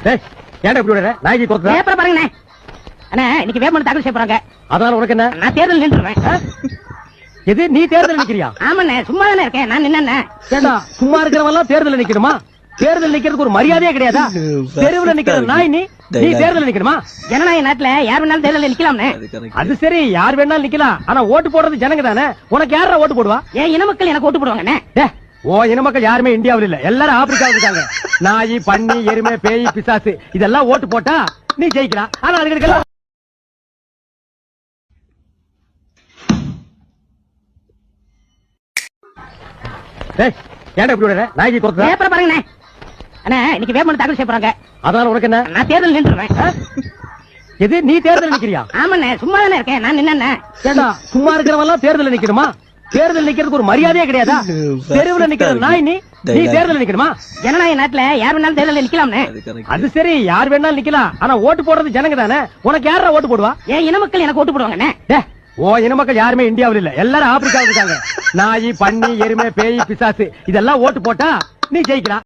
ஏன்டா இப்படி விடுற? நாய்க்கு கொடுத்தா பேப்பர் பாருங்க அண்ணா, இன்னைக்கு வேட்புமனு தாக்கல் செய்ய போறாங்க. அதனால உனக்கு என்ன? நான் தேர்தல் நின்றுவேன். எது, நீ தேர்தல் நிக்கிறியா? ஆமாண்ணே, சும்மா தானே இருக்கேன். நான் நின்னேன். ஏண்டா சும்மா இருக்கிறவெல்லாம் தேர்தல் நிக்கணுமா? தேர்தல் நிக்கிறதுக்கு ஒரு மரியாதையே கிடையாதா? தெருவுல நிக்கிற நாய் நீ தேர்தல் நிக்கணுமா? ஜனநாயக நாட்டுல யார் வேணாலும் தேர்தல் நிக்கலாம்னே. அது சரி, யார் வேணாலும் நிக்கலாம். ஆனா ஓட்டு போடுறது ஜனங்க தானே. உனக்கு யாரா ஓட்டு போடுவா? ஏன் இன மக்கள் எனக்கு ஓட்டு போடுவாங்கண்ணே. ஓ இன மக்கள் யாருமே இந்தியாவில் இல்ல, எல்லாரும் ஆப்பிரிக்காவில் இருக்காங்க. நாய், பன்னி, எருமை, பேய், பிசாசு இதெல்லாம் ஓட்டு போட்டா நீ ஜெயிக்கலாம். ஆனா அதுக்கு ஏன்டா இப்படி விடுற? நாய்க்கு கொடுத்தா பேப்பர் பாருங்க அண்ணா, இன்னைக்கு வேட்புமனு தாக்கல் செய்ய போறாங்க. அதனால உனக்கு என்ன? நான் தேர்தல் நின்றுவேன். எது, நீ தேர்தல் நிக்கிறியா? ஆமாண்ணே, சும்மா தானே இருக்கேன். நான் நின்னேன். ஏண்டா சும்மா இருக்கிறவெல்லாம் தேர்தல் நிக்கணுமா? தேர்தல் நிக்கிறதுக்கு ஒரு மரியாதையே கிடையாதா? தெருவுல நிக்கிற நாய் நீ தேர்தல் நிக்கணுமா? ஜனநாயக நாட்டுல யார் வேணாலும் தேர்தல் நிக்கலாம்னே. அது சரி, யார் வேணாலும் நிக்கலாம். ஆனா ஓட்டு போடுறது ஜனங்க தானே. உனக்கு யாரா ஓட்டு போடுவா? ஏன் இன மக்கள் எனக்கு ஓட்டு போடுவாங்கண்ணே. ஓ இன மக்கள் யாருமே இந்தியாவில் இல்ல, எல்லாரும் ஆப்பிரிக்காவில் இருக்காங்க. நாய், பன்னி, எருமை, பேய், பிசாசு இதெல்லாம் ஓட்டு போட்டா நீ ஜெயிக்கலாம்.